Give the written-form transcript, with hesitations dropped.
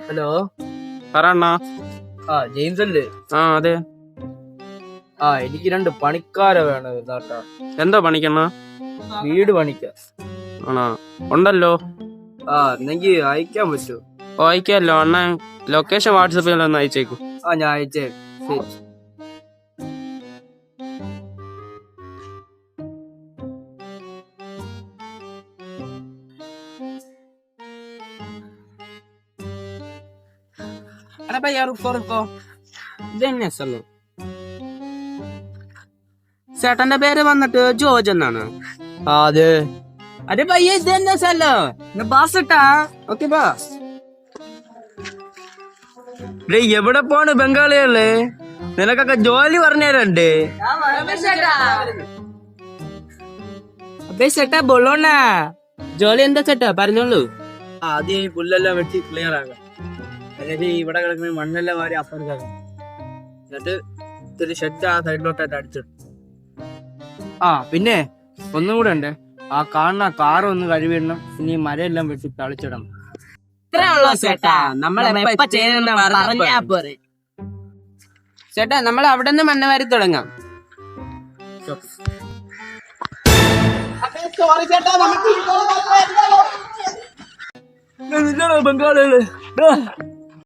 Hello, പറയണ്ണാ. James അല്ലേ? അതെ. എനിക്ക് 2 പണിക്കാരെ വേണം കേട്ടാ. എന്താ പണിക്കണ്ണ? വീട് പണിക്ക. ആണോ? ഉണ്ടല്ലോ. എന്നെങ്കി അയക്കാൻ പറ്റുമോ? അയക്കാമല്ലോ അണ്ണ. ലൊക്കേഷൻ വാട്സപ്പിൽ ഒന്ന് അയച്ചേക്കും. ഞാൻ അയച്ചേ. Ada bayar ഫോർക്കോ ഇതന്നെ സ്ഥലം. ചേട്ടന്റെ പേര് വന്നിട്ട് ജോർജ് എന്നാണ്. അതെ. അതെ പയ്യ ഇതന്നെ സ്ഥലം. ബാസ് ഇട്ടാ. ഓക്കെ ബാസ്. എവിടെ പോണ് ബംഗാളികള്? നിനക്കൊക്കെ ജോലി പറഞ്ഞുതരണ്ടേ? ചേട്ടാ ബോളോണ ജോലി എന്താ ചേട്ടാ പറഞ്ഞോളൂ. ആദ്യം ഈ പുല്ലെല്ലാം വെട്ടി ക്ലിയർ ആകാം. അല്ലെങ്കിൽ ഇവിടെ കിടക്കുന്ന മണ്ണെല്ലാം വാരി അപ്പുറത്താകാം. എന്നിട്ട് ഇത്തിരി ഷെഡ് ആ സൈഡിലോട്ടായിട്ട് അടിച്ചിടും. പിന്നെ ഒന്നും കൂടെ ഉണ്ട്. ആ കാണുന്ന കാറ് ഒന്ന് കഴുകിയിടണം. ഇനി മരയെല്ലാം വെട്ടി തളിച്ചിടണം. ചേട്ടാ നമ്മൾ അവിടെ നിന്ന് മണ്ണ് വാരി തുടങ്ങാം. ബംഗാളികള്